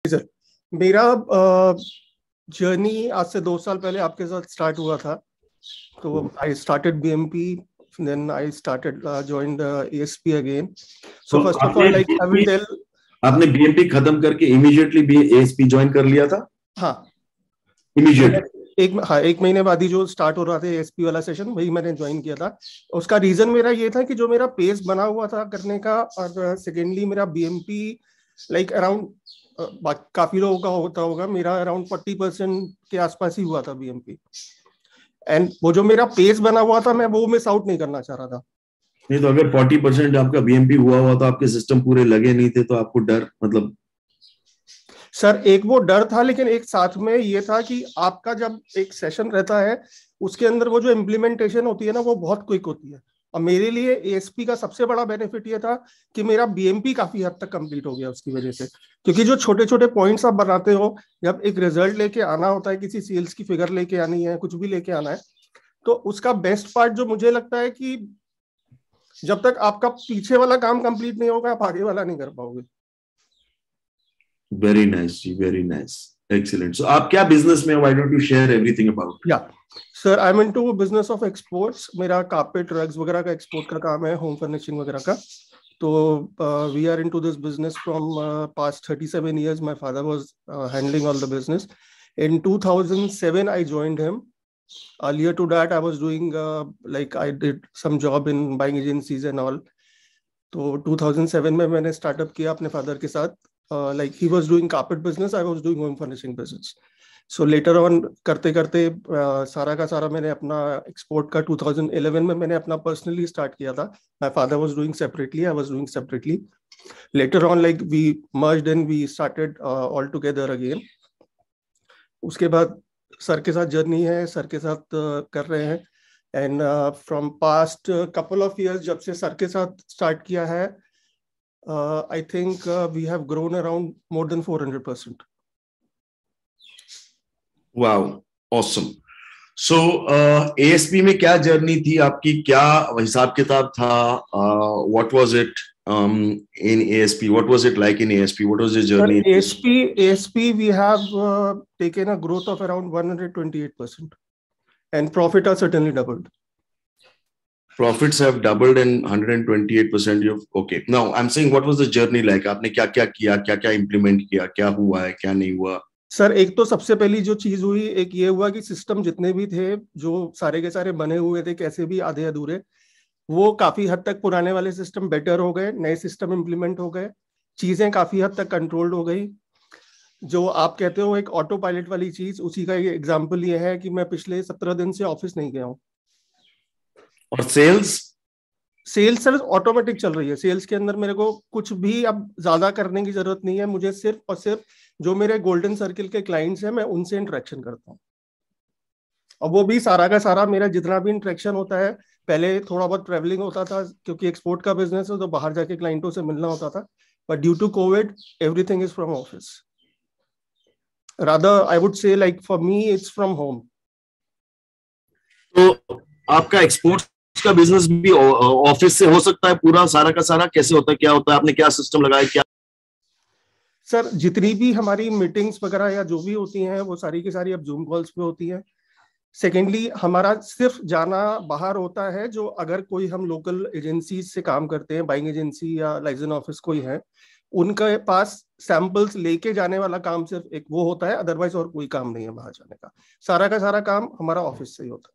Sir, मेरा journey आज से 2 साल पहले आपके साथ स्टार्ट हुआ था। तो I started BMP, then I started joined ASP again. So first of all like I will tell, आपने बीएमपी खत्म करके इमीडिएटली भी एएसपी ज्वाइन कर लिया था? हाँ, इमीडिएटली। एक महीने बाद ही जो स्टार्ट हो रहा था एएसपी वाला सेशन, वही मैंने ज्वाइन किया था। उसका रीजन मेरा ये था कि जो मेरा पेस बना हुआ था करने का, और सेकेंडली मेरा बीएमपी लाइक अराउंड, काफी लोगों का होता होगा, मेरा अराउंड 40% के आसपास ही हुआ था बीएमपी। एंड वो जो मेरा पेस बना हुआ था, मैं वो मिस आउट नहीं करना चाह रहा था। नहीं तो अगर 40% आपका बीएमपी हुआ तो आपके सिस्टम पूरे लगे नहीं थे, तो आपको डर मतलब? सर, एक वो डर था, लेकिन एक साथ में ये था कि आपका जब एक सेशन रहता है, उसके अंदर वो जो इम्प्लीमेंटेशन होती है ना, वो बहुत क्विक होती है। और मेरे लिए एएसपी का सबसे बड़ा बेनिफिट ये था कि मेरा बीएमपी काफी हद तक कंप्लीट हो गया उसकी वजह से। क्योंकि जो छोटे छोटे पॉइंट्स आप बनाते हो, जब एक रिजल्ट लेके आना होता है, किसी सेल्स की फिगर लेके आनी है, कुछ भी लेके आना है, तो उसका बेस्ट पार्ट जो मुझे लगता है कि जब तक आपका पीछे वाला काम कंप्लीट नहीं होगा, आप आगे वाला नहीं कर पाओगे। वेरी नाइस जी, वेरी नाइस, एक्सीलेंट। सो आप क्या बिजनेस में, why don't you share everything about? या sir, I am into business of exports. मेरा कारपेट, रग्स वगैरह का एक्सपोर्ट का काम है, होम फर्निशिंग वगैरह का। तो we are into this business from past 37 years. My father was handling all the business. In 2007 I joined him. Earlier to that I was doing like I did some job in buying agencies and all. तो 2007 में मैंने startup किया अपने father के साथ। like he was doing carpet business, I was doing home furnishing business. So later on करते करते सारा का सारा मैंने अपना एक्सपोर्ट का 2011 में मैंने अपना पर्सनली स्टार्ट किया था। My father was doing separately, I was doing separately. Later on like we merged and we started all together again. उसके बाद सर के साथ जर्नी है, सर के साथ कर रहे हैं। And from past couple of years, जब से सर के साथ स्टार्ट किया है, I think we have grown around more than 400%. Wow, awesome. So ASP में क्या जर्नी थी आपकी, क्या हिसाब किताब था? What was it in ASP? What was it like in ASP? What was your journey? ASP we have taken a growth of around 128%, and profit has certainly doubled. Profits have doubled and 128% you've, okay. Now I'm saying, what was the journey like? आपने क्या क्या किया, क्या क्या implement किया, क्या हुआ है, क्या नहीं हुआ? सर, एक तो सबसे पहली जो चीज हुई, एक ये हुआ कि सिस्टम जितने भी थे, जो सारे के सारे बने हुए थे, कैसे भी आधे अधूरे, वो काफी हद तक पुराने वाले सिस्टम बेटर हो गए, नए सिस्टम इंप्लीमेंट हो गए, चीजें काफी हद तक कंट्रोल्ड हो गई। जो आप कहते हो एक ऑटो पायलट वाली चीज, उसी का एग्जांपल ये है कि मैं पिछले 17 दिन से ऑफिस नहीं गया हूँ। और सेल्स सर ऑटोमेटिक चल रही है। सेल्स के अंदर मेरे को कुछ भी अब ज्यादा करने की जरूरत नहीं है। मुझे सिर्फ और सिर्फ जो मेरे गोल्डन सर्किल के क्लाइंट्स हैं, मैं उनसे इंटरेक्शन करता हूँ। और वो भी सारा का सारा मेरा जितना भी इंटरेक्शन होता है, पहले थोड़ा बहुत ट्रेवलिंग होता था क्योंकि एक्सपोर्ट का बिजनेस है, तो बाहर जाके क्लाइंटों से मिलना होता था। But due to COVID everything is from office. Rather I would say like for me it's from home. तो आपका एक्सपोर्ट का बिजनेस भी ऑफिस से हो सकता है पूरा सारा का सारा? कैसे होता है, क्या होता है, आपने क्या सिस्टम लगाया, क्या? सर, जितनी भी हमारी मीटिंग्स वगैरह या जो भी होती हैं, वो सारी की सारी अब जूम कॉल्स पे होती हैं। सेकेंडली, हमारा सिर्फ जाना बाहर होता है, जो अगर कोई हम लोकल एजेंसी से काम करते हैं, बाइंग एजेंसी या लाइसेंस ऑफिस कोई है, उनके पास सैंपल्स लेके जाने वाला काम सिर्फ एक वो होता है। अदरवाइज और कोई काम नहीं है बाहर जाने का। सारा का सारा काम हमारा ऑफिस से ही होता है।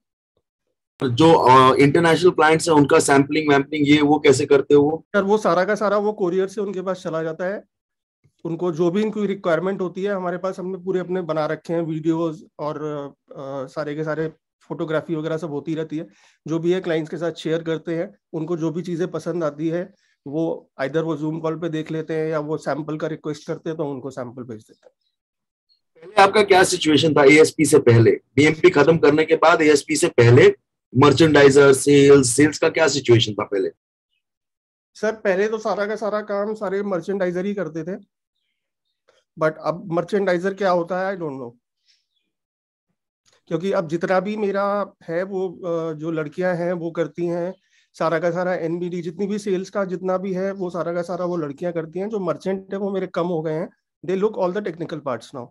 जो इंटरनेशनल क्लाइंट्स हैं, उनका सैम्पलिंग वैम्पलिंग ये वो कैसे करते हो? सर, वो सारा का सारा वो कोरियर से उनके पास चला जाता है। उनको जो भी इनकी रिक्वायरमेंट होती है, हमारे पास हमने पूरे अपने बना रखे हैं वीडियोस, और सारे के सारे फोटोग्राफी वगैरह सब होती रहती है। जो भी है क्लाइंट्स के साथ शेयर करते हैं। उनको जो भी चीजें पसंद आती है, वो आइदर वो जूम कॉल पे देख लेते हैं, या वो सैंपल का रिक्वेस्ट करते हैं, तो उनको सैंपल भेज देते हैं। पहले आपका क्या सिचुएशन था एएसपी से पहले? बीएमपी खत्म करने के बाद एएसपी से पहले मर्चेंडाइजर, सेल्स का क्या सिचुएशन था पहले? सर, पहले तो सारा का सारा काम सारे मर्चेंडाइजर ही करते थे। बट अब मर्चेंडाइजर क्या होता है, आई डोंट नो। क्योंकि अब जितना भी मेरा है, वो जो लड़कियां हैं वो करती हैं। सारा का सारा एनबीडी जितनी भी सेल्स का जितना भी है, वो सारा का सारा वो लड़कियां करती हैं। जो मर्चेंट है वो मेरे कम हो गए हैं। They look all the technical parts now.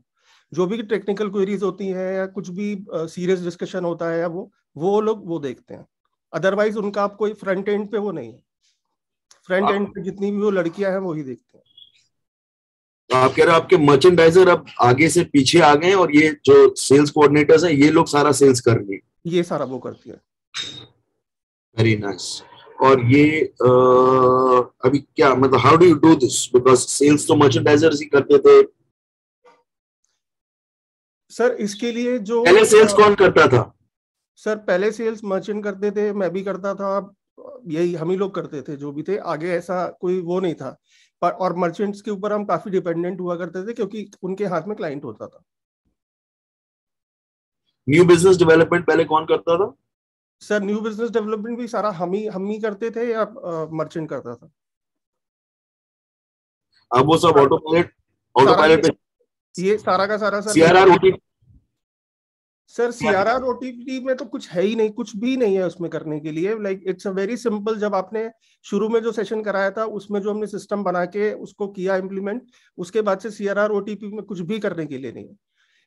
जो भी टेक्निकल क्वेरीज होती हैं या कुछ भी सीरियस डिस्कशन होता है या वो लोग वो देखते हैं। अदरवाइज उनका आप कोई फ्रंट एंड पे वो नहीं है। फ्रंट एंड पे जितनी भी वो लड़कियां हैं वही देखते हैं। तो आप कह रहे हो आपके मर्चेंडाइजर अब आगे से पीछे आ गए हैं और ये जो सेल्स कोऑर्डिनेटर्स हैं ये लोग सारा सेल्स कर रहे हैं? ये सारा वो करती है। Very nice. और ये अभी क्या मतलब how do you do this, because sales तो मर्चेंडाइजर्स ही करते थे। सर इसके लिए जो पहले सेल्स कौन करता था? सर पहले सेल्स मर्चेंट करते थे, मैं भी करता था, यही हम ही लोग करते थे जो भी थे। आगे ऐसा कोई वो नहीं था। पर और मर्चेंट्स के ऊपर हम काफी डिपेंडेंट हुआ करते थे क्योंकि उनके हाथ में क्लाइंट होता था। न्यू बिजनेस डेवलपमेंट पहले कौन करता था? सर न्यू बिजनेस डेवलपमेंट भी सारा हम ही करते थे या मर्चेंट करता था? अब वो सब ऑटोपायलट पे ये सारा का सारा sir CRR OTP. Sir CRR OTP में तो कुछ है ही नहीं, कुछ भी नहीं है उसमें करने के लिए। Like it's a very simple. जब आपने शुरू में जो सेशन कराया था उसमें जो हमने सिस्टम बना के उसको किया इम्प्लीमेंट, उसके बाद से सीआरआर ओटीपी में कुछ भी करने के लिए नहीं है।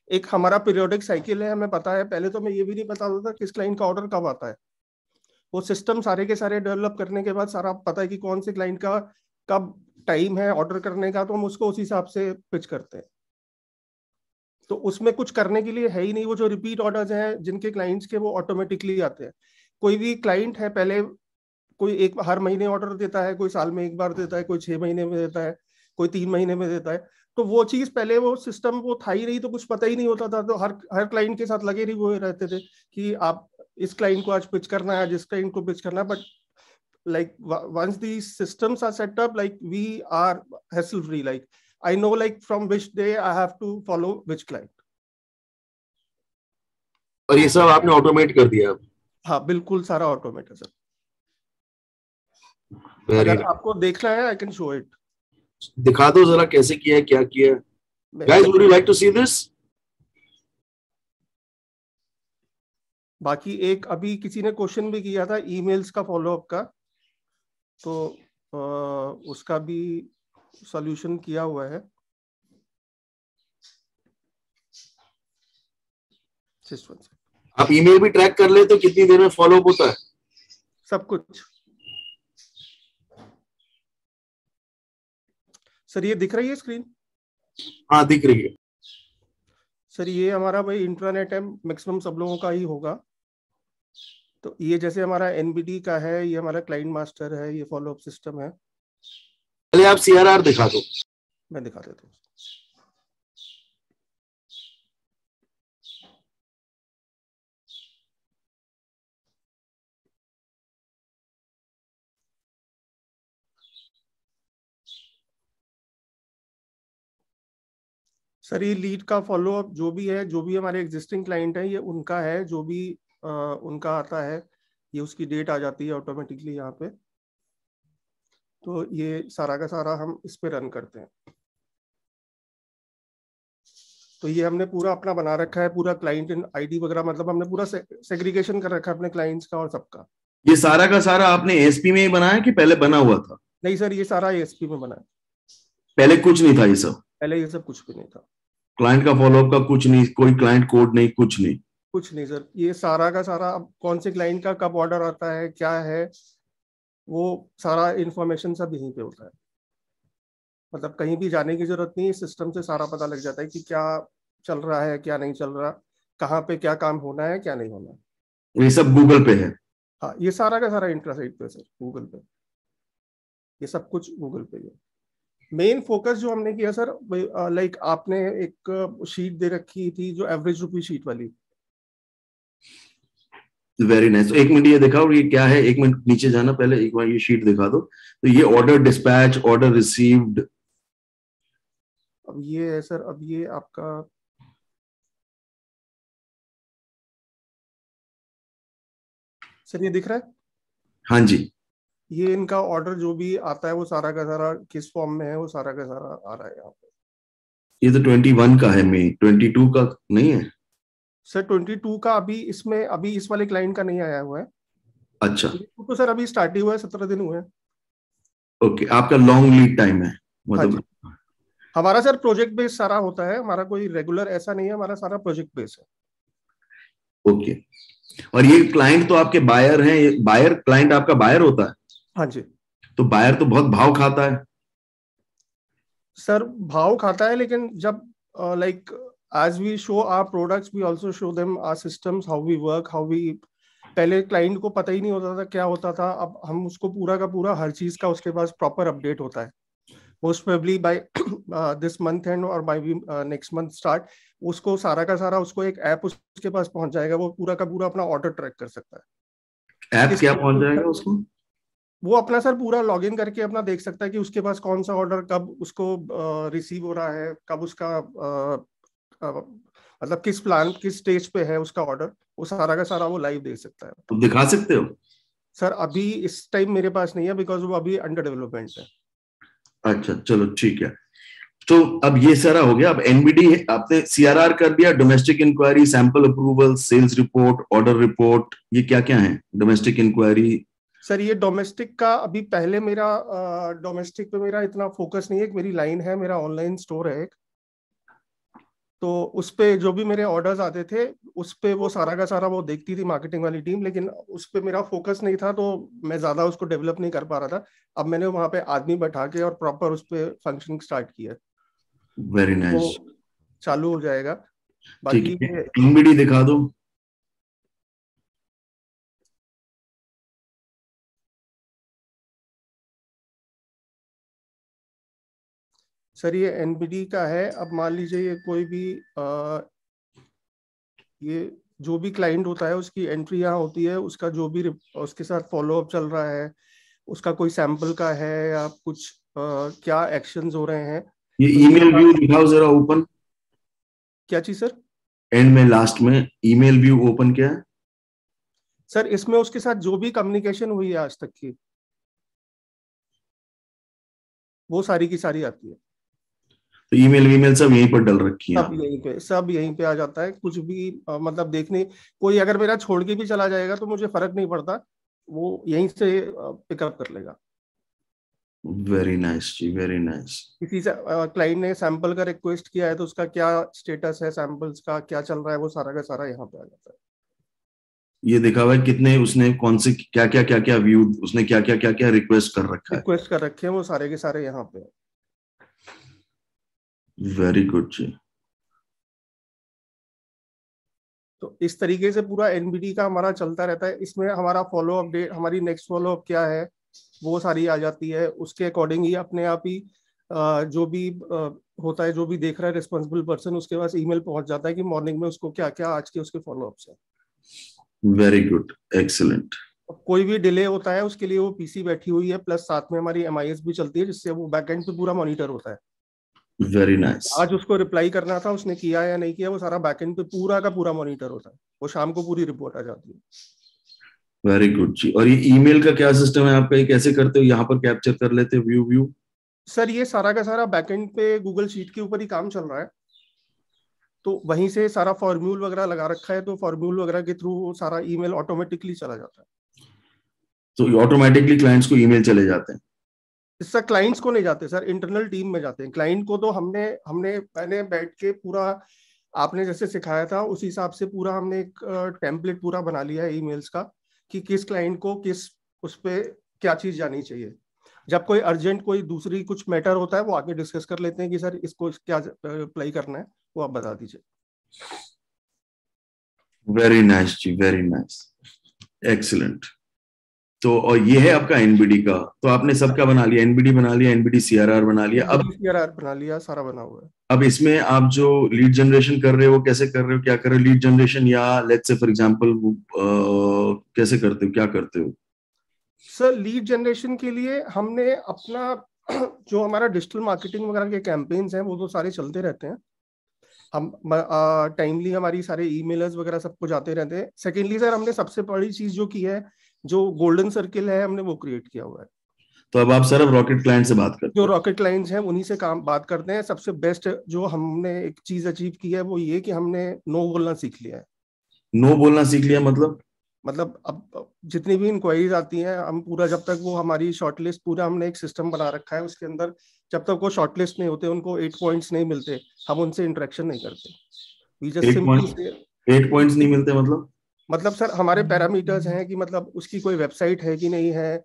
एक हमारा पीरियोडिक साइकिल है, हमें पता है। पहले तो हमें ये भी नहीं पता होता किस क्लाइंट का ऑर्डर कब आता है। वो सिस्टम सारे के सारे डेवलप करने के बाद सारा पता है कि कौन से क्लाइंट का कब टाइम है ऑर्डर करने का, तो हम उसको उस हिसाब से पिच करते हैं। तो उसमें कुछ करने के लिए है ही नहीं। वो जो रिपीट ऑर्डर्स हैं जिनके क्लाइंट्स के, वो ऑटोमेटिकली आते हैं। कोई भी क्लाइंट है, पहले कोई एक हर महीने ऑर्डर देता है, कोई साल में एक बार देता है, कोई 6 महीने में देता है, कोई 3 महीने में देता है। तो वो चीज पहले वो सिस्टम वो था ही नहीं, तो कुछ पता ही नहीं होता था। तो हर क्लाइंट के साथ लगे ही वो रहते थे कि आप इस क्लाइंट को आज पिच करना है, जिस क्लाइंट को पिच करना है। But like once these systems are set up, like we are hassle free. Like I know like from which day I have to follow which client. और ये सब आपने ऑटोमेट कर दिया? हाँ बिल्कुल सारा ऑटोमेट है सर। Very अगर nice. आपको देखना है आई कैन शो इट। दिखा दो जरा कैसे किया है, क्या किया है। Guys, would you like to see this? बाकी एक अभी किसी ने क्वेश्चन भी किया था ईमेल्स का फॉलोअप का, तो उसका भी सॉल्यूशन किया हुआ है। आप ईमेल भी ट्रैक कर लेते हो कितनी देर में फॉलोअप होता है? सब कुछ सर। ये दिख रही है स्क्रीन? हाँ दिख रही है सर। ये हमारा भाई इंट्रानेट है, मैक्सिमम सब लोगों का ही होगा। तो ये जैसे हमारा एनबीडी का है, ये हमारा क्लाइंट मास्टर है, ये फॉलोअप सिस्टम है। पहले आप सीआरआर दिखा दो। मैं दिखा देता हूँ। सर ये लीड का फॉलोअप जो भी है, जो भी हमारे एग्जिस्टिंग क्लाइंट है, ये उनका है। जो भी उनका आता है, ये उसकी डेट आ जाती है ऑटोमेटिकली यहाँ पे। तो ये सारा का सारा हम इस पे रन करते हैं। तो ये हमने पूरा अपना बना रखा है, पूरा क्लाइंट आईडी वगैरह, मतलब हमने पूरा सेग्रीगेशन कर रखा है अपने क्लाइंट्स का और सबका। ये सारा का सारा आपने एएसपी में ही बनाया कि पहले बना हुआ था? नहीं सर, ये सारा एएसपी में बना है। पहले कुछ नहीं था ये सब? पहले ये सब कुछ भी नहीं था। क्लाइंट का फॉलोअप का कुछ नहीं, कोई क्लाइंट कोड नहीं, कुछ नहीं? कुछ नहीं सर। ये सारा का सारा अब कौन से क्लाइंट का कब ऑर्डर आता है, क्या है, वो सारा इंफॉर्मेशन सब यहीं पे होता है। मतलब कहीं भी जाने की जरूरत नहीं है, सिस्टम से सारा पता लग जाता है कि क्या चल रहा है, क्या नहीं चल रहा, कहाँ पे क्या काम होना है, क्या नहीं होना है। ये सब गूगल पे है? हाँ ये सारा का सारा इंट्रासाइट पे सर, गूगल पे। ये सब कुछ गूगल पे है। मेन फोकस जो हमने किया सर, लाइक आपने एक शीट दे रखी थी जो एवरेज रुपी शीट वाली। Very nice. एक मिनट ये दिखाओ ये क्या है, एक मिनट नीचे जाना, पहले एक बार ये शीट दिखा दो। तो ये ऑर्डर डिस्पैच, ऑर्डर रिसीव्ड। अब ये है सर, अब ये आपका सर ये दिख रहा है? हाँ जी। ये इनका ऑर्डर जो भी आता है वो सारा का सारा किस फॉर्म में है, वो सारा का सारा आ रहा है यहाँ पे। ये तो 21 का है, मई 22 का नहीं है सर। 22 का अभी इसमें, अभी इस वाले क्लाइंट का नहीं आया हुआ है। अच्छा तो सर अभी स्टार्ट ही हुआ है, 17 दिन हुए हैं। ओके। आपका लॉन्ग लीड टाइम है मतलब? हमारा सर प्रोजेक्ट बेस सारा होता है, हमारा कोई रेगुलर ऐसा नहीं है, हमारा सारा प्रोजेक्ट बेस है। ओके। और ये क्लाइंट तो आपके बायर हैं, बायर क्लाइंट आपका बायर होता है? हाँ जी। तो बायर तो बहुत भाव खाता है। सर भाव खाता है, लेकिन जब like as we show our products we also show them our systems, how we work, how we, पहले क्लाइंट को पता ही नहीं होता था क्या होता था, अब हम उसको पूरा का पूरा हर चीज का उसके पास प्रॉपर अपडेट होता है। Most probably by this month and और बाय नेक्स्ट मंथ स्टार्ट उसको सारा का सारा उसको एक ऐप उसके पास पहुंच जाएगा, वो पूरा का पूरा अपना ऑर्डर ट्रैक कर सकता है। ऐप क्या पहुंच जाएगा उसको? वो अपना सर पूरा लॉगिन करके अपना देख सकता है कि उसके पास कौन सा ऑर्डर कब उसको रिसीव हो रहा है, कब उसका मतलब किस प्लान किस स्टेज पे है उसका ऑर्डर, वो सारा का सारा वो लाइव देख सकता है। तो दिखा सकते हो? सर अभी इस टाइम मेरे पास नहीं है, बिकॉज वो अभी अंडर डेवलपमेंट है। अच्छा चलो ठीक है। तो अब ये सारा हो गया। अब एनबीडी आपने सीआरआर कर दिया, domestic inquiry, sample approval, sales report, order report, ये क्या क्या है डोमेस्टिक इंक्वायरी? सर ये डोमेस्टिक का अभी पहले मेरा डोमेस्टिक पे मेरा इतना फोकस नहीं है। एक मेरी लाइन है, मेरा ऑनलाइन स्टोर है एक, तो उस पे जो भी मेरे ऑर्डर्स आते थे उस पे वो सारा का सारा वो देखती थी मार्केटिंग वाली टीम, लेकिन उस पे मेरा फोकस नहीं था तो मैं ज्यादा उसको डेवलप नहीं कर पा रहा था। अब मैंने वहां पे आदमी बैठा के और प्रॉपर उस पे फंक्शनिंग स्टार्ट किया। Very nice. वो चालू हो जाएगा। ठीक बाकी है, एनबीडी दिखा दो। सर ये एनबीडी का है। अब मान लीजिए ये कोई भी ये जो भी क्लाइंट होता है उसकी एंट्री यहाँ होती है, उसका जो भी उसके साथ फॉलोअप चल रहा है, उसका कोई सैंपल का है या कुछ क्या एक्शंस हो रहे हैं। ये तो ईमेल व्यू दिखाओ जरा ओपन। क्या चीज सर? एंड में लास्ट में ईमेल व्यू ओपन क्या है? सर इसमें उसके साथ जो भी कम्युनिकेशन हुई है आज तक की, वो सारी की सारी आती है। तो ईमेल सब यहीं पर डल रखी है? सब यहीं पे आ जाता है। कुछ भी मतलब देखने, कोई अगर मेरा छोड़ के भी चला जाएगा तो मुझे फर्क नहीं पड़ता, वो यहीं से पिकअप कर लेगा। वेरी नाइस जी, वेरी नाइस। किसी से क्लाइंट ने सैंपल का रिक्वेस्ट किया है तो उसका क्या स्टेटस है, सैंपल्स का क्या चल रहा है, वो सारा का सारा यहाँ पे आ जाता है। ये देखा हुआ है कितने उसने कौन से क्या क्या व्यू, उसने क्या क्या रिक्वेस्ट कर रखा है। रिक्वेस्ट कर रखे हैं वो सारे के सारे यहाँ पे। वेरी गुड जी। तो इस तरीके से पूरा एनबीडी का हमारा चलता रहता है। इसमें हमारा फॉलो अप डेट, हमारी नेक्स्ट फॉलो अप क्या है, वो सारी आ जाती है। उसके अकॉर्डिंग ही अपने आप ही जो भी होता है, जो भी देख रहा है रिस्पॉन्सिबल पर्सन, उसके पास ईमेल पहुंच जाता है कि मॉर्निंग में उसको क्या क्या आज के उसके फॉलो अप्स है। Very good, excellent. कोई भी डिले होता है उसके लिए वो पीसी बैठी हुई है, प्लस साथ में हमारी एमआईएस भी चलती है जिससे वो बैकएंड पे पूरा मॉनिटर होता है। Very nice. आज उसको रिप्लाई करना था, उसने किया या नहीं किया, वो सारा बैकएंड पे पूरा का पूरा मॉनिटर होता है। वो शाम को पूरी रिपोर्ट आ जाती है। वेरी गुड जी। और ये ईमेल का क्या सिस्टम है आपका, ये कैसे करते हो? यहाँ पर कैप्चर कर लेते हो व्यू? सर ये सारा का सारा बैकएंड पे गूगल शीट के ऊपर ही काम चल रहा है, तो वहीं से सारा फॉर्म्यूल वगैरह लगा रखा है, तो फॉर्म्यूल वगैरह के थ्रू सारा ईमेल ऑटोमेटिकली चला जाता है। तो ऑटोमेटिकली क्लाइंट्स को ईमेल चले जाते हैं? इससे क्लाइंट्स को नहीं जाते सर, इंटरनल टीम में जाते हैं। क्लाइंट को तो हमने हमने मैंने बैठ के पूरा आपने जैसे सिखाया था उस हिसाब से पूरा हमने एक टेम्पलेट पूरा बना लिया है ईमेल्स का, कि किस क्लाइंट को किस उस पे क्या चीज जानी चाहिए। जब कोई अर्जेंट कोई दूसरी कुछ मैटर होता है वो आके डिस्कस कर लेते हैं कि सर इसको क्या रिप्लाई करना है, वो आप बता दीजिए। वेरी नाइस जी, वेरी नाइस, एक्सीलेंट। तो और ये है आपका एनबीडी का। तो आपने सबका बना लिया, एनबीडी बना लिया, एनबीडी सीआरआर बना लिया। अब सीआरआर बना लिया, सारा बना हुआ है। अब इसमें आप जो लीड जनरेशन कर रहे हो, कैसे कर रहे हो, क्या कर रहे हो लीड जनरेशन, या लेट्स से फॉर एग्जांपल कैसे करते हो, क्या करते हो? सर लीड जनरेशन के लिए हमने अपना जो हमारा डिजिटल मार्केटिंग वगैरह के कैंपेन्स हैं वो तो सारे चलते रहते हैं। हम टाइमली हमारी सारे ईमेलर्स वगैरह सब कुछ आते रहते हैं। सेकेंडली सर हमने सबसे बड़ी चीज जो की है, जो गोल्डन सर्किल है, हमने वो क्रिएट किया हुआ है। तो अब आप सिर्फ रॉकेट क्लाइंट से बात करते जो हो? रॉकेट क्लाइंट्स हैं उन्हीं से काम बात करते हैं। सबसे बेस्ट जो हमने एक चीज अचीव की है वो ये कि हमने नो बोलना सीख लिया है। नो बोलना सीख लिया मतलब? मतलब अब जितनी भी इंक्वायरीज आती हैं, हम पूरा जब तक वो हमारी शॉर्टलिस्ट, पूरा हमने एक सिस्टम बना रखा है उसके अंदर, जब तक वो शॉर्टलिस्ट नहीं होते, उनको 8 पॉइंट्स नहीं मिलते, हम उनसे इंटरेक्शन नहीं करते। We just at simply point से, 8 पॉइंट्स नहीं मिलते मतलब सर हमारे पैरामीटर्स हैं कि मतलब उसकी कोई वेबसाइट है कि नहीं है,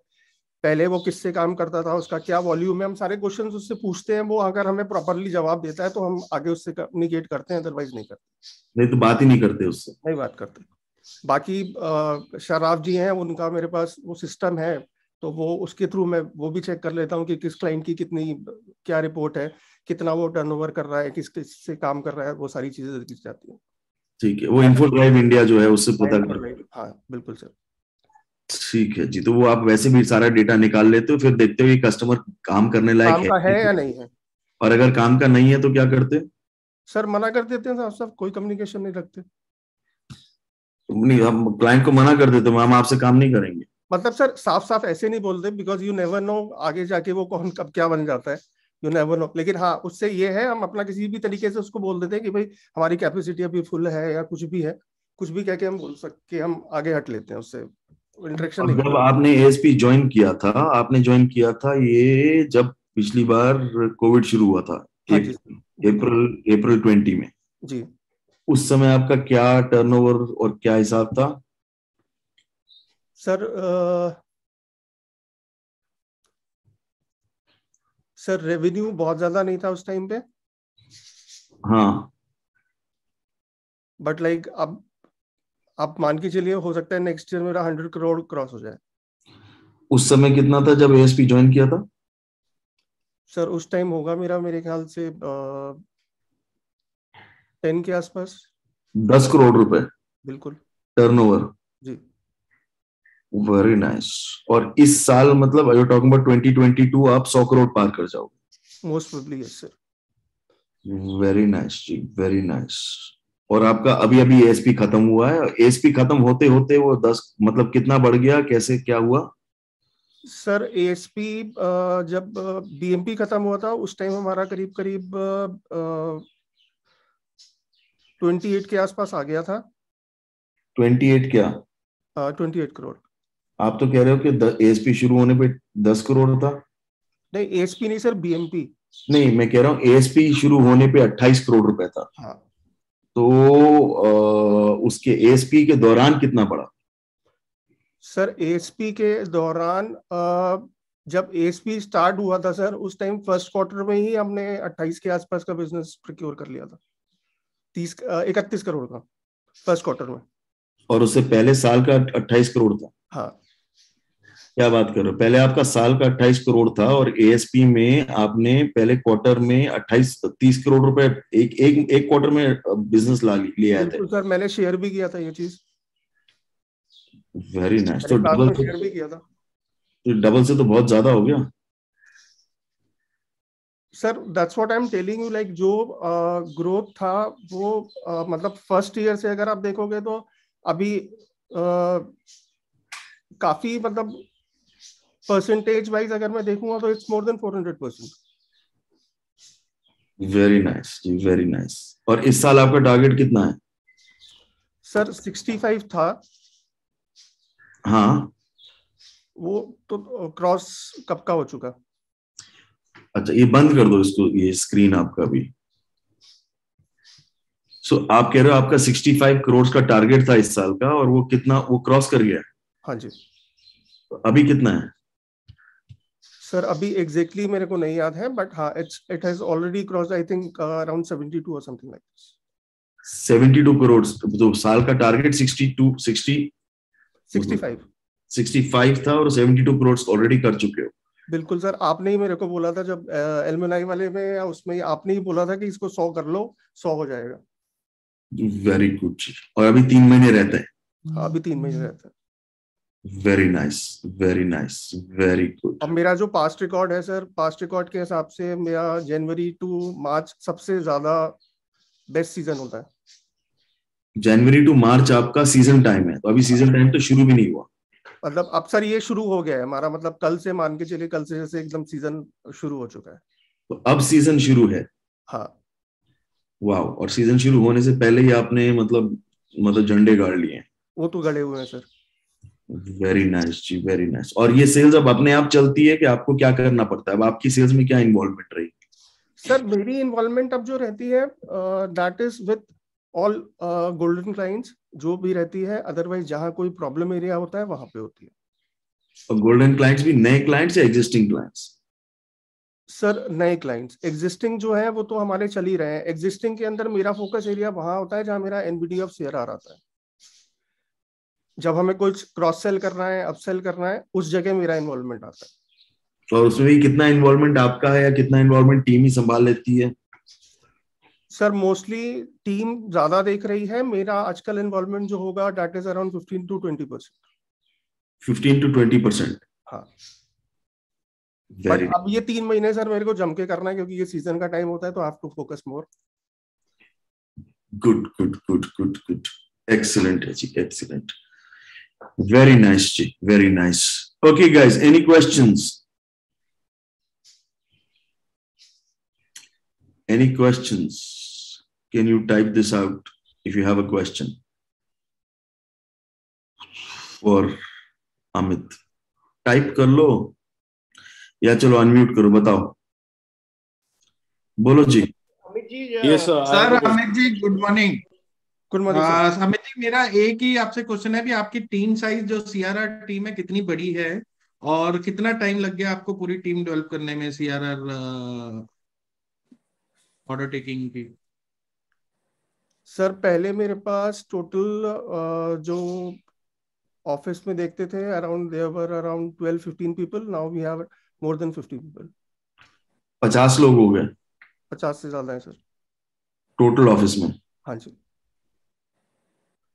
पहले वो किससे काम करता था, उसका क्या वॉल्यूम है, हम सारे क्वेश्चंस उससे पूछते हैं। वो अगर हमें प्रॉपरली जवाब देता है तो हम आगे उससे कम्युनिकेट करते हैं, अदरवाइज नहीं करते। नहीं तो बात ही नहीं करते उससे। नहीं बात करते। बाकी शराफ जी हैं, उनका मेरे पास वो सिस्टम है, तो वो उसके थ्रू मैं वो भी चेक कर लेता हूँ कि किस क्लाइंट की कितनी क्या रिपोर्ट है, कितना वो टर्नओवर कर रहा है, किस किस से काम कर रहा है, वो सारी चीजें दिख जाती हैं। ठीक है, वो इन्फो ड्राइव इंडिया जो है उससे पता कर। हाँ बिल्कुल सर। ठीक है जी, तो वो आप वैसे भी सारा डेटा निकाल लेते हो, फिर देखते हो कि कस्टमर काम करने लायक काम है का है नहीं? या नहीं है। और अगर काम का नहीं है तो क्या करते? सर मना कर देते हैं साहब, सब कोई कम्युनिकेशन नहीं रखते। नहीं, हम क्लाइंट को मना कर देते हो, हम आपसे काम नहीं करेंगे। मतलब सर साफ साफ ऐसे नहीं बोलते, बिकॉज यू नेवर नो आगे जाके वो कौन कब क्या बन जाता है, यू नेवर नो। लेकिन हाँ, उससे ये है, हम अपना किसी भी तरीके से उसको बोल देते हैं कि भाई हमारी कैपेसिटी अभी फुल है, या कुछ भी है, कुछ भी कह के हम बोल सकते, हम आगे हट लेते हैं उससे, इंटरेक्शन और नहीं जब करते। आपने एएसपी ज्वाइन किया था, आपने ज्वाइन किया था ये जब पिछली बार कोविड शुरू हुआ था, हाँ जी बिल्कुल। अप्रैल अप्रैल 20 में। जी उस समय आपका क्या टर्नओवर और क्या हिसाब था? सर सर रेवेन्यू बहुत ज्यादा नहीं था उस टाइम पे, हाँ, बट लाइक अब आप मान के चलिए, हो सकता है नेक्स्ट ईयर मेरा 100 करोड़ क्रॉस हो जाए। उस समय कितना था जब एएसपी ज्वाइन किया था? सर उस टाइम होगा मेरा, मेरे ख्याल से 10 के आसपास। 10 करोड़ रुपए बिल्कुल। टर्नओवर। जी वेरी नाइस। और इस साल मतलब यू टॉकिंग अबाउट 2022, आप 100 करोड़ पार कर जाओगे। Most probably yes sir. Very nice जी, वेरी नाइस। और आपका अभी अभी एएसपी खत्म हुआ है, एएसपी खत्म होते होते वो 10 मतलब कितना बढ़ गया, कैसे क्या हुआ? सर एएसपी जब बीएमपी खत्म हुआ था, उस टाइम हमारा करीब करीब 28 के आसपास आ गया था। 28 क्या? 28 करोड़। आप तो कह रहे हो कि एएसपी शुरू होने पे 10 करोड़ था। नहीं एएसपी नहीं सर, बीएमपी। नहीं, मैं कह रहा हूँ एएसपी शुरू होने पे 28 करोड़ रुपए था। हाँ तो उसके एएसपी के दौरान कितना बढ़ा? सर एएसपी के दौरान जब एएसपी स्टार्ट हुआ था सर, उस टाइम फर्स्ट क्वार्टर में ही हमने 28 के आसपास का बिजनेस प्रोक्योर कर लिया था, 31 करोड़ का फर्स्ट क्वार्टर में। और उससे पहले साल का 28 करोड़ था? हाँ क्या बात कर रहे हो, पहले आपका साल का 28 करोड़ था और एएसपी में आपने पहले क्वार्टर में 28-30 करोड़ रुपए एक एक एक क्वार्टर में बिजनेस ला लिया थे। बिल्कुल सर, मैंने शेयर भी किया था ये चीज, वेरी नाइस। मैंने साथ में शेयर भी किया था। तो डबल से तो बहुत ज्यादा हो गया। Sir that's what I am telling you, like जो ग्रोथ था वो मतलब फर्स्ट ईयर से अगर आप देखोगे तो अभी काफी, मतलब परसेंटेज वाइज अगर मैं देखूंगा तो it's more than 400%। Very nice ji, very nice. और इस साल आपका टारगेट कितना है? सर 65 था। हाँ। वो तो क्रॉस कब का हो चुका। अच्छा, ये बंद कर दो इसको, ये स्क्रीन आपका भी। आप कह रहे हो आपका 65 करोड़ का टारगेट था इस साल का, और वो कितना, वो क्रॉस कर गया? हाँ जी। तो अभी कितना है? सर अभी एग्जैक्टली मेरे को नहीं याद है, बट हाँ it has already crossed, I think around 72 और समथिंग लाइक दिस। 72 करोड़। तो साल का टारगेट 65। 65 था और 72 करोड़ ऑलरेडी कर चुके हो। बिल्कुल सर, आपने ही मेरे को बोला था जब एलमनाई वाले में या उसमें ही आपने ही बोला था कि इसको 100 कर लो, 100 हो जाएगा। वेरी गुड जी। और अभी 3 महीने रहते हैं? हाँ अभी 3 महीने रहते हैं। Very nice, very nice, very good. अब मेरा जो पास्ट रिकॉर्ड है सर, पास्ट रिकॉर्ड के हिसाब से मेरा जनवरी टू मार्च सबसे ज्यादा बेस्ट सीजन होता है। जनवरी टू मार्च आपका सीजन टाइम है, तो अभी सीजन टाइम तो शुरू भी नहीं हुआ। मतलब अब सर ये शुरू हो गया है हमारा, मतलब कल से मान के चलिए, कल से जैसे एकदम सीजन शुरू हो चुका है। तो अब सीजन शुरू है? हाँ वाह। और सीजन शुरू होने से पहले ही आपने मतलब झंडे गाड़ लिए हैं। वो तो गड़े हुए हैं सर। वेरी नाइस जी, वेरी नाइस। और ये सेल्स अब अपने आप चलती है कि आपको क्या करना पड़ता है? अब आपकी सेल्स में क्या इन्वॉल्वमेंट रही? सर मेरी इन्वॉल्वमेंट अब जो रहती है that is with all golden clients जो भी रहती है, अदरवाइज जहाँ कोई प्रॉब्लम एरिया होता है वहां पे होती है। और गोल्डन क्लाइंट्स भी नए क्लाइंट्स या एग्जिस्टिंग क्लाइंट्स? सर नए क्लाइंट्स, एग्जिस्टिंग जो है वो तो हमारे चल ही रहे हैं। एग्जिस्टिंग के अंदर मेरा फोकस एरिया वहां होता है जहां मेरा एनबीडी ऑफ शेयर आ रहा है। जब हमें कुछ क्रॉस सेल करना है, अपसेल करना है, उस जगह मेरा इन्वॉल्वमेंट आता है। और उसमें भी कितना इन्वॉल्वमेंट आपका है या कितना इन्वॉल्वमेंट टीम ही संभाल लेती है? सर मोस्टली टीम ज्यादा देख रही है। मेरा आजकल इन्वॉल्वमेंट जो होगा that is around 15 to 20%। 15 to 20%? हाँ, बट वेरी अब ये 3 महीने सर मेरे को जम के करना है क्योंकि ये सीजन का टाइम होता है, तो I have to focus more. Good good good good good, excellent है जी, excellent, very nice ji, very nice. Okay guys, any questions? Any questions? Can you type this out if you have a question for Amit? Type कर लो या चलो unmute करो, बताओ, बोलो जी। Amit ji, yes sir Amit ji good morning. Good morning sir. Amit ji मेरा एक ही आपसे क्वेश्चन है भी आपकी टीम साइज जो सीआरआर टीम है कितनी बड़ी है और कितना टाइम लग गया आपको पूरी टीम डेवलप करने में सीआरआर ऑर्डर टेकिंग की? सर पहले मेरे पास टोटल जो ऑफिस में देखते थे around there were around 12-15 people. Now we have more than 50 people. 50 लोग हो गए 50 से ज्यादा है सर टोटल ऑफिस में? हाँ जी।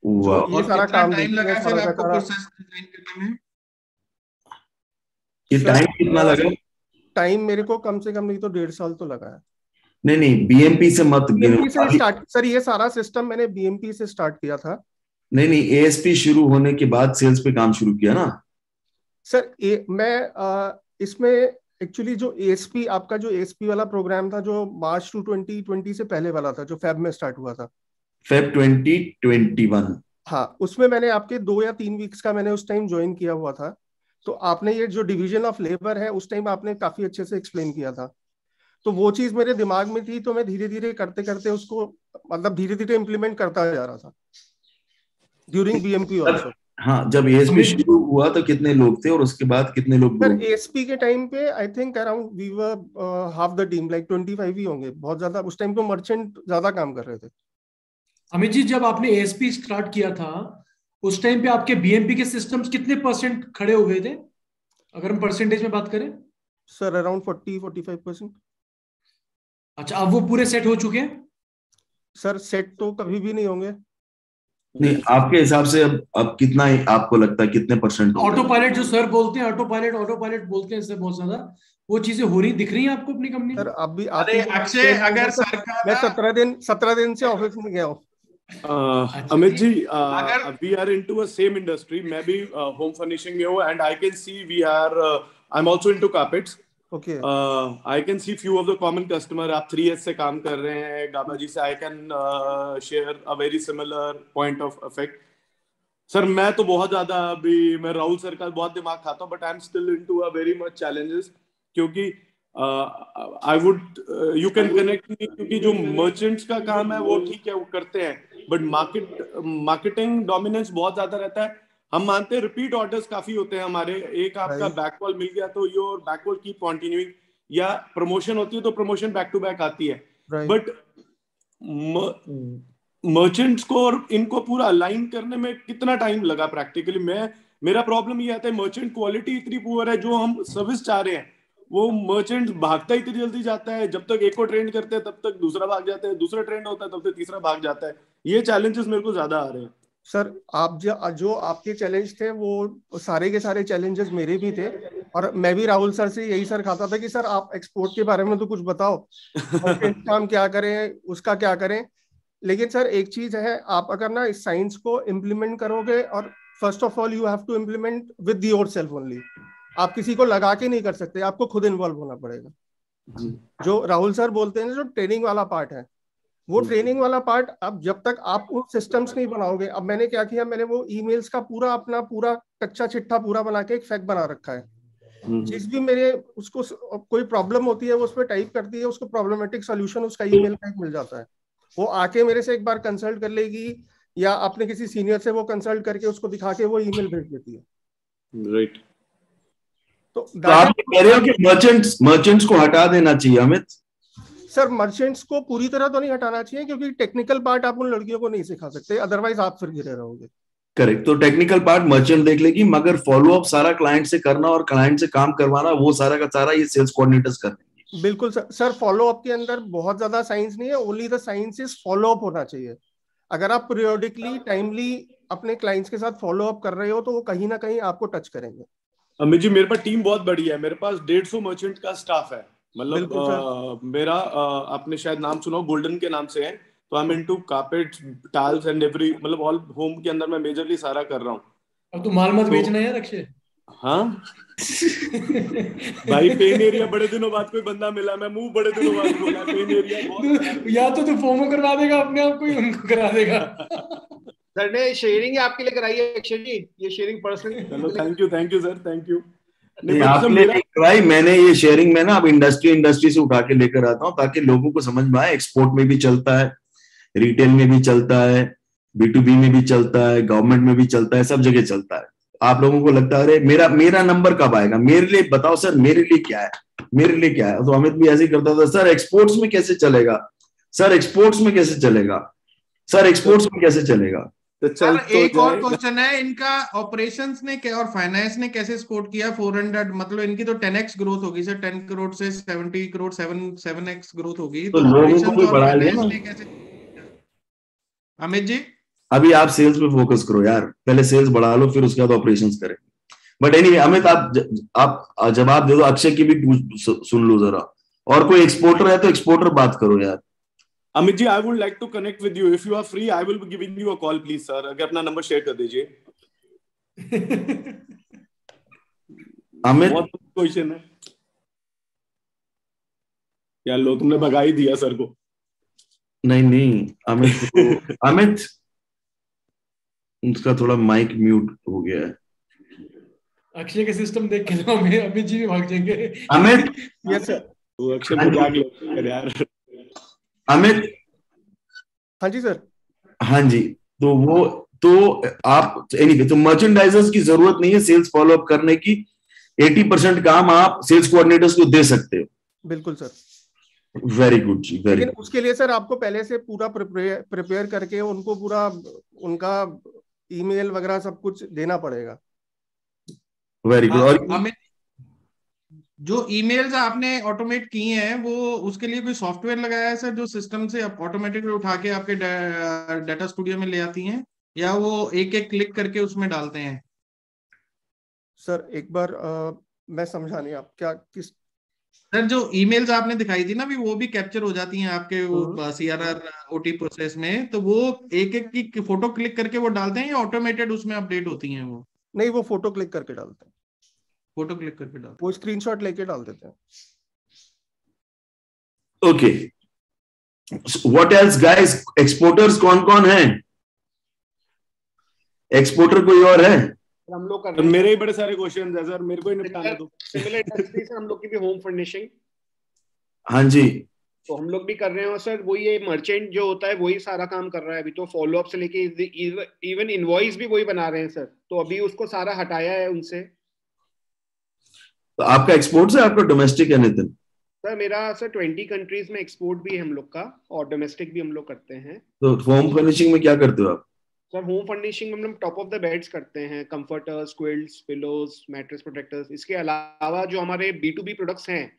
वाह। ये और सारा कितना काम टाइम देखते लगा हैं, फिर सारा का आपको सारा। प्रोसेस डिजाइन करने में? ये टाइम कितना लगा? टाइम मेरे को कम से कम नहीं तो 1.5 साल तो लगा है। नहीं नहीं, बीएमपी से मत बीएमपी से गिनो। स्टार्ट सर, ये सारा सिस्टम मैंने बीएमपी से स्टार्ट किया था। नहीं नहीं, एएसपी शुरू होने के बाद सेल्स पे काम शुरू किया ना? सर मैं इसमें एक्चुअली जो एएसपी आपका जो एएसपी वाला प्रोग्राम था जो मार्च 2020 से पहले वाला था, जो फेब में स्टार्ट हुआ था। फेब 2021? हाँ, उसमें मैंने आपके 2 या 3 वीक्स का मैंने उस टाइम ज्वाइन किया हुआ था। तो आपने ये जो डिवीजन ऑफ लेबर है उस टाइम आपने काफी अच्छे से एक्सप्लेन किया था। तो वो चीज मेरे दिमाग में थी, तो मैं धीरे धीरे करते करते उसको मतलब धीरे धीरे इम्प्लीमेंट करता जा रहा था ड्यूरिंग बीएमपी ऑल्सो। हाँ, जब एएसपी शुरू हुआ तो कितने लोग थे और उसके बाद कितने लोग? सर एएसपी के टाइम पे I think around we were half the team, like 25 ही होंगे, बहुत ज्यादा। उस टाइम तो मर्चेंट ज्यादा काम कर रहे थे। अमित जी, जब आपने एएसपी स्टार्ट किया था उस टाइम पे आपके बीएमपी के सिस्टम्स कितने % खड़े हो गए थे, अगर हम परसेंटेज में बात करें? Sir around 40-45%। अच्छा, अब वो पूरे सेट हो चुके हैं? सर सेट तो कभी भी नहीं होंगे। नहीं, आपके हिसाब से अब कितना आपको लगता है कितने % ऑटो पायलट जो सर बोलते हैं, ऑटो पायलट बोलते हैं, इससे बहुत ज्यादा वो चीजें हो रही दिख रही हैं आपको अपनी कंपनी? सर अब भी अरे अक्षय, अगर सरकार, मैं 17 दिन से ऑफिस में गया हूँ। Amit ji, we are into a same industry. मैं भी home furnishing में हूँ and I can see we are I'm also into carpets. Okay. I can see few of the common customer. आप 3S से काम कर रहे हैं, गाबा जी से I can share a very similar point of effect. Sir मैं तो बहुत ज्यादा अभी मैं राहुल सर का बहुत दिमाग खाता हूँ, but I'm still into a very much challenges क्योंकि I would you can connect me क्योंकि जो merchants का काम है वो ठीक है वो करते हैं, बट मार्केटिंग डोमिनेंस बहुत ज्यादा रहता है। हम मानते हैं रिपीट ऑर्डर्स काफी होते हैं हमारे, एक आपका बैककॉल मिल गया तो योर बैककॉल कीप कंटिन्यूइंग, या प्रमोशन होती है तो प्रमोशन बैक टू बैक आती है, बट मर्चेंट्स को और इनको पूरा अलाइन करने में कितना टाइम लगा प्रैक्टिकली? मेरा प्रॉब्लम ये आता है मर्चेंट क्वालिटी इतनी पुअर है, जो हम सर्विस चाह रहे हैं वो मर्चेंट भागता इतनी जल्दी जाता है, जब तक एक को ट्रेंड करते हैं तब तक दूसरा भाग जाता है, दूसरा ट्रेंड होता है तब तक तीसरा भाग जाता है। ये चैलेंजेस मेरे को ज्यादा आ रहे हैं। सर आप जो आपके चैलेंज थे वो सारे के सारे चैलेंजेस मेरे भी थे, और मैं भी राहुल सर से यही सर खाता था कि सर आप एक्सपोर्ट के बारे में तो कुछ बताओ, काम क्या करें, उसका क्या करें। लेकिन सर एक चीज है, आप अगर ना इस साइंस को इम्प्लीमेंट करोगे, और first of all you have to implement with yourself only. आप किसी को लगा के नहीं कर सकते, आपको खुद इन्वॉल्व होना पड़ेगा। जो राहुल सर बोलते हैं जो ट्रेनिंग वाला पार्ट है, वो ट्रेनिंग वाला पार्ट, अब जब तक आप उन सिस्टम्स नहीं बनाओगे, अब मैंने क्या किया, मैंने वो ईमेल्स का अपना पूरा कच्चा चिट्ठा पूरा बना के एक फैक्ट बना रखा है। जिस भी मेरे उसको कोई प्रॉब्लम होती है वो उस पर टाइप करती है, उसको प्रॉब्लमेटिक सोल्यूशन उसका ईमेल का मिल जाता है। वो आके मेरे से एक बार कंसल्ट कर लेगी या अपने किसी सीनियर से वो कंसल्ट करके उसको दिखा के वो ईमेल भेज देती है। राइट। तो आप कह रहे हो कि मर्चेंट्स को हटा देना चाहिए अमित? सर मर्चेंट्स को पूरी तरह तो नहीं हटाना चाहिए, क्योंकि टेक्निकल पार्ट आप उन लड़कियों को नहीं सिखा सकते, अदरवाइज आप फिर गिरे रहोगे। करेक्ट। तो टेक्निकल पार्ट मर्चेंट देख लेगी, मगर फॉलो अप सारा क्लाइंट से करना और क्लाइंट से काम करवाना वो सारा का सारा ये सेल्स कोऑर्डिनेटर्स कर देंगे। बिल्कुल सर फॉलो अप के अंदर बहुत ज्यादा साइंस नहीं है, only the science is follow up होना चाहिए। अगर आप पीरियोडिकली टाइमली अपने क्लाइंट्स के साथ फॉलो अप कर रहे हो तो वो कहीं ना कहीं आपको टच करेंगे। अमित जी मेरे पास टीम बहुत बड़ी है, मेरे पास 150 मर्चेंट का स्टाफ है। मतलब मेरा आपने शायद नाम सुना हो, गोल्डन के नाम से है। तो आई am into carpets, tiles and every, मतलब ऑल होम के अंदर मैं मेजरली सारा कर रहा हूँ। अब तो माल मत बेचना है अक्षय। हाँ भाई पेन एरिया बड़े दिनों बाद कोई बंदा मिला, मैं मुंह बड़े दिनों बाद बोला पेन एरिया या तो तू फोमो करवा देगा अपने आप को, उनको करा देगा। सर ने शेयरिंग आपके लिए कराई है अक्षय जी, ये शेयरिंग पर्सनली। चलो thank you sir, thank you. आपने कराई, मैंने ये शेयरिंग में ना अब इंडस्ट्री से उठा के लेकर आता हूँ ताकि लोगों को समझ में आए। एक्सपोर्ट में भी चलता है, रिटेल में भी चलता है, B2B में भी चलता है, गवर्नमेंट में भी चलता है, सब जगह चलता है। आप लोगों को लगता है अरे मेरा नंबर कब आएगा, मेरे लिए बताओ सर, मेरे लिए क्या है, मेरे लिए क्या है। तो अमित भी ऐसे ही करता था, सर एक्सपोर्ट्स में कैसे चलेगा, सर एक्सपोर्ट्स में कैसे चलेगा, सर एक्सपोर्ट्स में कैसे चलेगा। सर एक और क्वेश्चन है, इनका ऑपरेशंस ने और फाइनेंस ने कैसे सपोर्ट किया 400, मतलब इनकी तो 10x ग्रोथ होगी सर, 10 करोड़ से 70 करोड़ 7x ग्रोथ होगी। तो लोगों को भी बढ़ा लिया ना अमित जी। अभी आप सेल्स पे फोकस करो यार, पहले सेल्स बढ़ा लो फिर उसके बाद ऑपरेशंस करें। बट एनीवे अमित आप जवाब दे दो, अक्षय की भी सुन लो जरा, और कोई एक्सपोर्टर है तो एक्सपोर्टर बात करो यार। Amit ji I would like to connect with you, if you are free I will be giving you a call please sir, अगर अपना नंबर शेयर कर दीजिए। अमित बहुत क्वेश्चन है यार, लो तुमने भगा ही दिया सर को। नहीं अमित उसका थोड़ा माइक म्यूट हो गया है। अक्षय के सिस्टम देख के तो अमित जी भी भाग जाएंगे। Amit yes sir. वो अक्षय मजाक लो यार। अमित हाँ जी सर। हाँ जी, तो आप एनीवे तो मर्चेंडाइजर्स की जरूरत नहीं है सेल्स फॉलो अप करने की, 80% काम आप सेल्स कोऑर्डिनेटर्स को दे सकते हो। बिल्कुल सर। वेरी गुड जी, वेरी लेकिन उसके लिए सर आपको पहले से पूरा प्रिपेयर करके उनको पूरा उनका ईमेल वगैरह सब कुछ देना पड़ेगा। Very good. और जो ईमेल्स आपने ऑटोमेट किए हैं वो उसके लिए कोई सॉफ्टवेयर लगाया है सर, जो सिस्टम से आप ऑटोमेटिकली उठा के आपके डाटा स्टूडियो में ले आती हैं, या वो एक एक क्लिक करके उसमें डालते हैं? सर एक बार मैं समझा नहीं, आप क्या किस सर जो ईमेल्स आपने दिखाई थी ना भी, वो भी कैप्चर हो जाती हैं आपके CRR OT प्रोसेस में, तो वो एक एक की फोटो क्लिक करके वो डालते हैं या ऑटोमेटेड उसमें अपडेट होती हैं वो? नहीं, वो फोटो क्लिक करके डालते हैं। फोटो क्लिक करके डालते हैं, वो स्क्रीनशॉट लेके डाल देते हैं। Okay, what else guys, exporters कौन कौन है? एक्सपोर्टर कोई और है? हम लोग कर रहे हैं। मेरे ही बड़े सारे क्वेश्चन है सर, मेरे को ही निपटाने दो। सिमिलर इंडस्ट्री से हम लोग की भी होम फर्निशिंग। हाँ जी, तो हम लोग भी कर रहे हैं। और सर वही ये मर्चेंट जो होता है वही सारा काम कर रहा है अभी, तो फॉलो अप से लेके इवन इनवॉइस भी वही बना रहे हैं सर, तो अभी उसको सारा हटाया है उनसे। तो आपका एक्सपोर्ट से आपका डोमेस्टिक है नितिन? सर मेरा सर 20 कंट्रीज में एक्सपोर्ट भी है हम लोग का, और डोमेस्टिक भी हम लोग करते हैं। तो होम फर्निशिंग में क्या करते हो आप? सर होम फर्निशिंग में हम लोग टॉप ऑफ द बेड्स करते हैं, comforters, quilts, pillows, mattress protectors. इसके अलावा जो हमारे B2B प्रोडक्ट्स हैं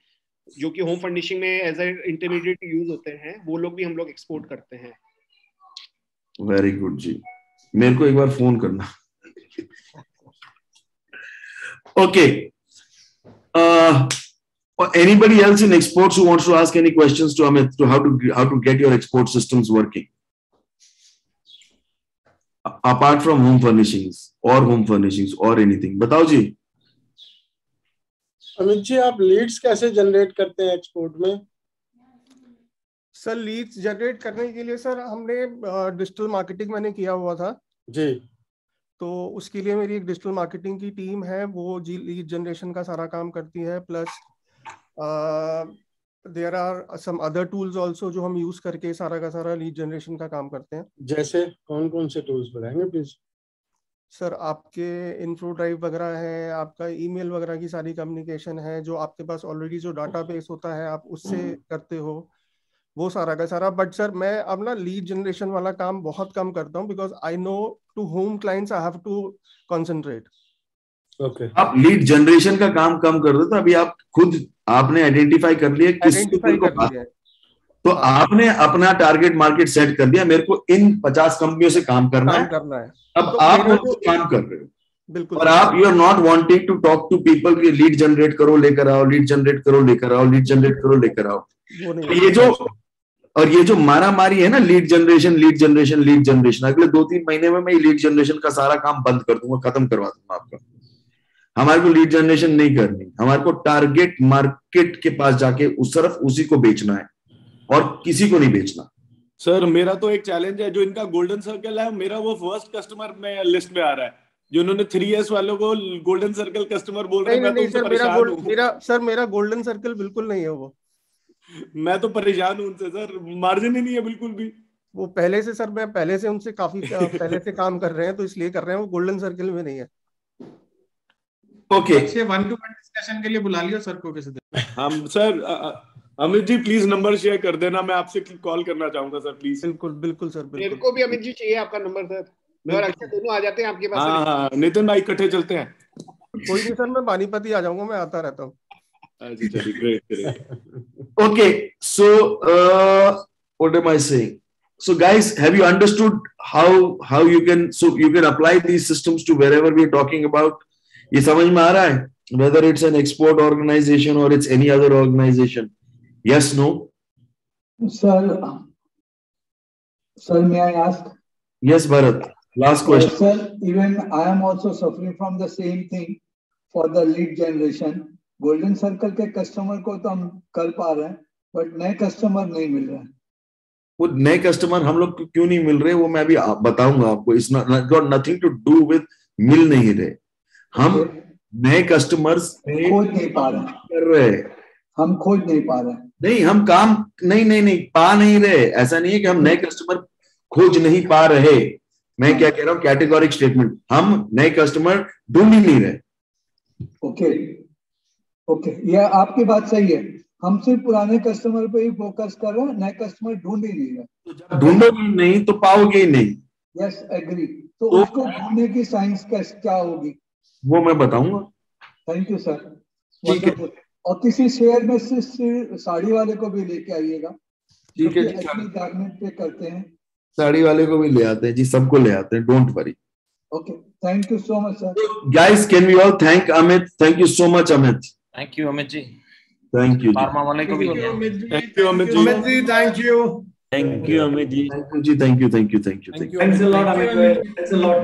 जो कि होम फर्निशिंग में एज ए इंटरमीडिएट यूज होते हैं, वो लोग भी हम लोग एक्सपोर्ट करते हैं। वेरी गुड जी, मेरे को एक बार फोन करना। Okay, anybody else in exports who wants to ask any questions to Amit to how to get your export systems working apart from home furnishings or anything? बताओ जी। अमित जी आप Leeds कैसे generate करते हैं export में? Sir leads generate करने के लिए sir हमने डिजिटल मार्केटिंग मैंने किया हुआ था जी। तो उसके लिए मेरी एक डिजिटल मार्केटिंग की टीम है, वो लीड जनरेशन का सारा काम करती है। Plus there are some other tools also जो हम यूज करके सारा का सारा लीड जनरेशन का काम करते हैं। जैसे कौन कौन से टूल्स बताएंगे प्लीज? सर आपके इन्फो ड्राइव वगैरह है, आपका ईमेल वगैरह की सारी कम्युनिकेशन है, जो आपके पास ऑलरेडी जो डाटाबेस होता है आप उससे करते हो, वो सारा का सारा। बट सर मैं अब ना लीड जनरेशन वाला काम बहुत कम करता हूँ, because I know to home clients I have to concentrate. Okay, आप लीड जनरेशन का काम कम कर दो, तो अभी आप खुद आपने आइडेंटिफाई कर लिया आइडेंटिफाई कर लिया है, तो आपने अपना टारगेट मार्केट सेट कर दिया, मेरे को इन 50 कंपनियों से काम करना है। अब तो आप मेरा काम कर रहे हो, बिल्कुल। और आप you are not wanting to talk to people कि लीड जनरेट करो लेकर आओ, लीड जनरेट करो लेकर आओ, लीड जनरेट करो लेकर आओ। वो नहीं, ये जो मारा मारी है ना, lead generation lead generation lead generation, अगले 2-3 महीने में मैं लीड जनरेशन का सारा काम बंद कर दूंगा, खत्म करवा दूंगा आपका। हमारे को लीड जनरेशन नहीं करनी, हमारे को टारगेट मार्केट के पास जाके सिर्फ उसी को बेचना है और किसी को नहीं बेचना। सर मेरा तो एक चैलेंज है, जो इनका गोल्डन सर्कल है, मेरा वो फर्स्ट कस्टमर में लिस्ट में आ रहा है, जो उन्होंने 3S वालों को गोल्डन सर्कल कस्टमर बोल रहे हैं। मैं तो उनसे परेशान हूं। मेरा गोल्डन सर्कल बिल्कुल नहीं है वो। मैं तो परेशान हूं उनसे सर, मार्जिन ही नहीं है बिल्कुल भी। वो पहले से सर, मैं पहले से उनसे काफी पहले से काम कर रहे हैं, तो इसलिए कर रहे हैं, वो गोल्डन सर्कल में नहीं है। ओके, अच्छे 1-to-1 डिस्कशन के लिए बुला लियो सर को किसी दिन। हम sir Amit ji please number share कर देना, मैं आपसे कॉल करना चाहूंगा सर प्लीज। बिल्कुल बिल्कुल सर, बिल्कुल। मेरे को भी अमित जी चाहिए आपका नंबर सर, मैं और अक्षय दोनों आ जाते हैं आपके पास। हाँ, नितिन भाई इकट्ठे चलते हैं। कोई नहीं सर, मैं पानीपत ही आ जाऊंगा, मैं आता रहता हूँ। चलिए, great. okay, so what am I saying? So guys, have you understood how you can apply these systems to wherever we are talking about? ये समझ में आ रहा है? Whether it's an export organization or it's any other organization. Yes, no? Sir, may I ask? Yes, Bharat. Last question. Sir, even I am also suffering from the same thing for the lead generation. Golden circle के customer को तो हम कर पा रहे हैं, but नए customer नहीं मिल रहे हैं। वो नए कस्टमर हम लोग क्यों नहीं मिल रहे, वो मैं अभी बताऊंगा आपको। It's not nothing to do with मिल नहीं रहे, हम नए कस्टमर्स खोज नहीं पा रहे कर रहे, हम खोज नहीं पा रहे। नहीं, हम काम नहीं पा नहीं रहे। ऐसा नहीं है कि हम नए कस्टमर खोज नहीं पा रहे, मैं क्या कह रहा हूँ, कैटेगोरिक स्टेटमेंट, हम नए कस्टमर ढूंढ ही नहीं रहे। ओके, यह आपकी बात सही है, हम सिर्फ पुराने कस्टमर पे ही फोकस कर रहे हैं, नए कस्टमर ढूंढ ही नहीं रहे। तो जब ढूंढोगे नहीं तो पाओगे ही नहीं। Yes, agree. तो उसको ढूंढने की साइंस क्या होगी, वो मैं बताऊंगा। थैंक यू सर, ठीक है। और किसी शेयर में से साड़ी वाले को भी लेके आइएगा, ठीक है जी, गारमेंट पे करते हैं, साड़ी वाले को भी ले आते हैं जी, सबको ले आते हैं, don't worry. Okay, thank you so much sir. Guys, can we all thank Amit? Thank you so much Amit. Thank you Amit ji. Thank you pharma वाले को भी। Thank you Amit ji. Thank you Amit ji, thank you. Thank you Amit ji. Thank you ji, thank you. Thanks a lot Amit भाई, thanks a lot.